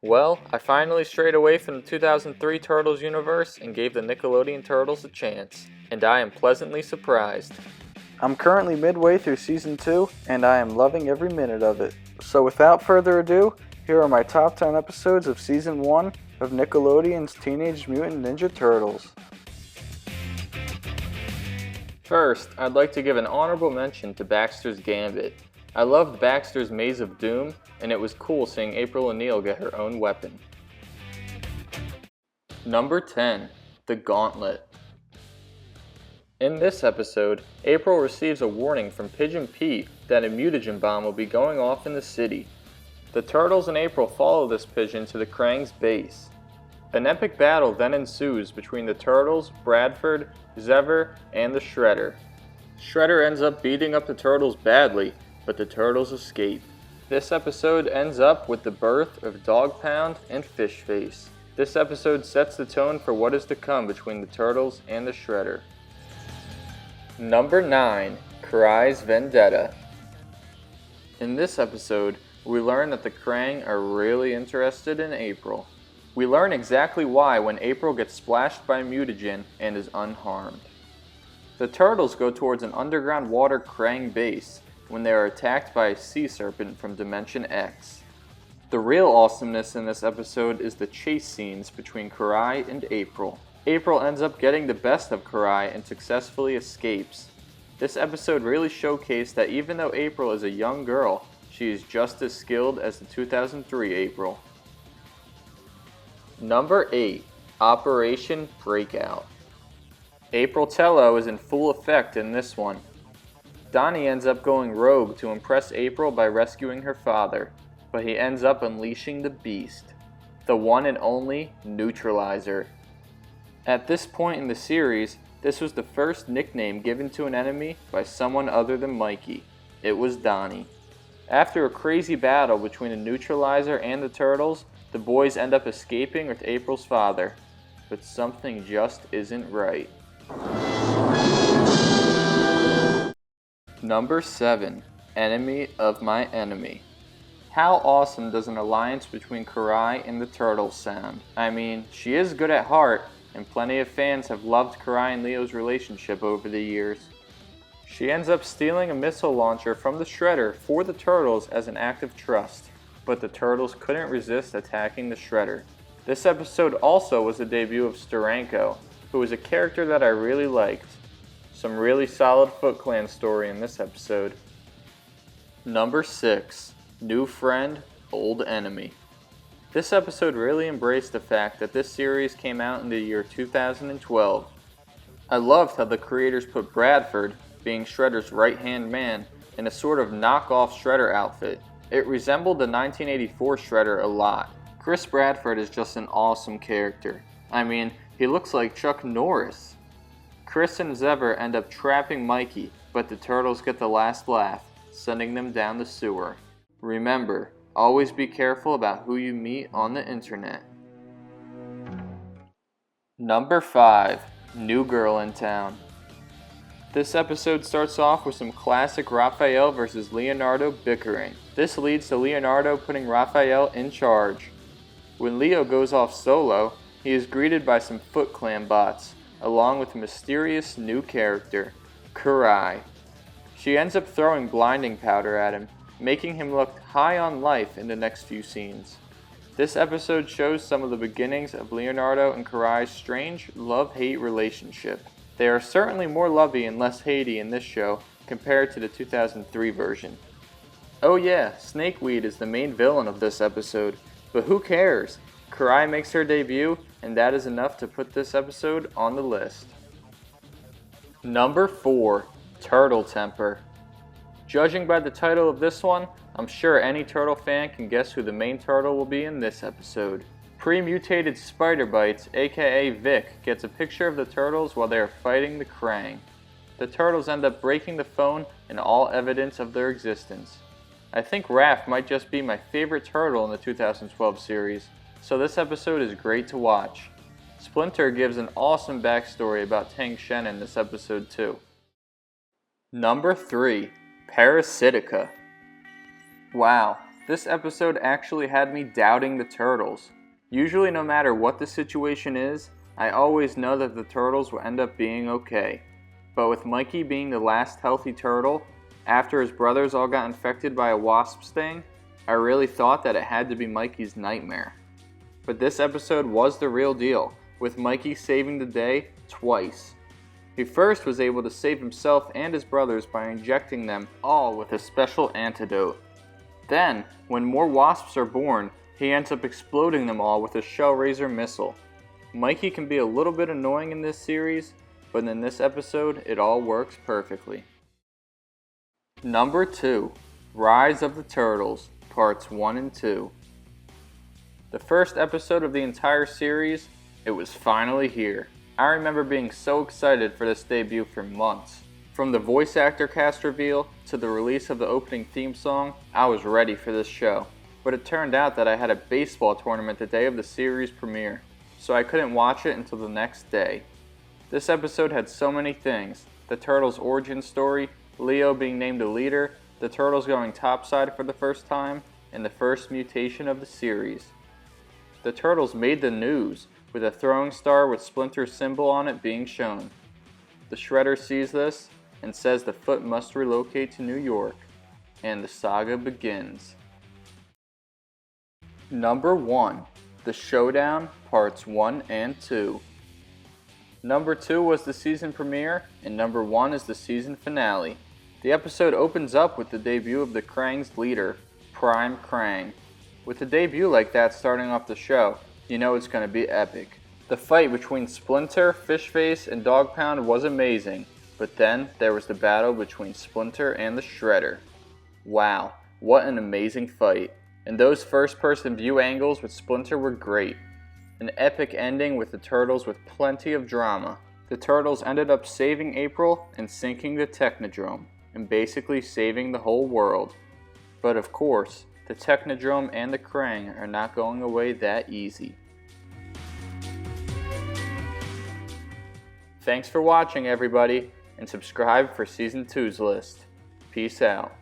Well, I finally strayed away from the 2003 Turtles universe and gave the Nickelodeon Turtles a chance, and I am pleasantly surprised. I'm currently midway through Season 2, and I am loving every minute of it. So without further ado, here are my top 10 episodes of Season 1 of Nickelodeon's Teenage Mutant Ninja Turtles. First, I'd like to give an honorable mention to Baxter's Gambit. I loved Baxter's Maze of Doom, and it was cool seeing April O'Neil get her own weapon. Number 10. The Gauntlet. In this episode, April receives a warning from Pigeon Pete that a mutagen bomb will be going off in the city. The Turtles and April follow this pigeon to the Krang's base. An epic battle then ensues between the Turtles, Bradford, Zever, and the Shredder. Shredder ends up beating up the Turtles badly, but the Turtles escape. This episode ends up with the birth of Dog Pound and Fish Face. This episode sets the tone for what is to come between the Turtles and the Shredder. Number 9. Cries, Vendetta. In this episode, we learn that the Krang are really interested in April. We learn exactly why when April gets splashed by mutagen and is unharmed. The Turtles go towards an underground water Krang base when they are attacked by a sea serpent from Dimension X. The real awesomeness in this episode is the chase scenes between Cries and April. April ends up getting the best of Cries and successfully escapes. This episode really showcased that even though April is a young girl, she is just as skilled as the 2003 April. Number 8. Operation Breakout. April Tello is in full effect in this one. Donnie ends up going rogue to impress April by rescuing her father, but he ends up unleashing the beast, the one and only Neutralizer. At this point in the series, this was the first nickname given to an enemy by someone other than Mikey. It was Donnie. After a crazy battle between the Neutralizer and the Turtles, the boys end up escaping with April's father, but something just isn't right. Number 7. Enemy of my enemy. How awesome does an alliance between Cries and the Turtles sound? I mean, she is good at heart, and plenty of fans have loved Cries and Leo's relationship over the years. She ends up stealing a missile launcher from the Shredder for the Turtles as an act of trust, but the Turtles couldn't resist attacking the Shredder. This episode also was the debut of Steranko, who was a character that I really liked. Some really solid Foot Clan story in this episode. Number 6. New Friend, Old Enemy. This episode really embraced the fact that this series came out in the year 2012. I loved how the creators put Bradford, being Shredder's right-hand man, in a sort of knockoff Shredder outfit. It resembled the 1984 Shredder a lot. Chris Bradford is just an awesome character. I mean, he looks like Chuck Norris. Chris and Zever end up trapping Mikey, but the Turtles get the last laugh, sending them down the sewer. Remember, always be careful about who you meet on the internet. Number 5. New Girl in Town. This episode starts off with some classic Raphael versus Leonardo bickering. This leads to Leonardo putting Raphael in charge. When Leo goes off solo, he is greeted by some Foot Clan bots, along with a mysterious new character, Cries. She ends up throwing blinding powder at him, making him look high on life in the next few scenes. This episode shows some of the beginnings of Leonardo and Cries' strange love-hate relationship. They are certainly more lovey and less hatey in this show compared to the 2003 version. Oh yeah, Snakeweed is the main villain of this episode, but who cares? Cries makes her debut, and that is enough to put this episode on the list. Number 4. Turtle Temper. Judging by the title of this one, I'm sure any Turtle fan can guess who the main turtle will be in this episode. Pre-mutated Spider Bites, aka Vic, gets a picture of the Turtles while they are fighting the Krang. The Turtles end up breaking the phone and all evidence of their existence. I think Raph might just be my favorite turtle in the 2012 series, so this episode is great to watch. Splinter gives an awesome backstory about Tang Shen in this episode too. Number 3. Parasitica. Wow, This episode actually had me doubting the turtles. Usually no matter what the situation is, I always know that the turtles will end up being okay. But with Mikey being the last healthy turtle, after his brothers all got infected by a wasp sting, I really thought that it had to be Mikey's nightmare. But this episode was the real deal, with Mikey saving the day twice. He first was able to save himself and his brothers by injecting them all with a special antidote. Then, when more wasps are born, he ends up exploding them all with a Shellraiser missile. Mikey can be a little bit annoying in this series, but in this episode, it all works perfectly. Number 2. Rise of the Turtles, Parts 1 and 2. The first episode of the entire series, it was finally here. I remember being so excited for this debut for months. From the voice actor cast reveal to the release of the opening theme song, I was ready for this show. But it turned out that I had a baseball tournament the day of the series premiere, so I couldn't watch it until the next day. This episode had so many things: the Turtles' origin story, Leo being named a leader, the Turtles going topside for the first time, and the first mutation of the series. The Turtles made the news, with a throwing star with Splinter's symbol on it being shown. The Shredder sees this and says the Foot must relocate to New York, and the saga begins. Number 1. The Showdown, Parts 1 and 2. Number 2 was the season premiere, and number 1 is the season finale. The episode opens up with the debut of the Krang's leader, Prime Krang. With a debut like that starting off the show, you know it's going to be epic. The fight between Splinter, Fishface, and Dog Pound was amazing, but then there was the battle between Splinter and the Shredder. Wow, what an amazing fight. And those first-person view angles with Splinter were great. An epic ending with the Turtles with plenty of drama. The Turtles ended up saving April and sinking the Technodrome, and basically saving the whole world. But of course, the Technodrome and the Krang are not going away that easy. Thanks for watching, everybody, and subscribe for Season 2's list. Peace out.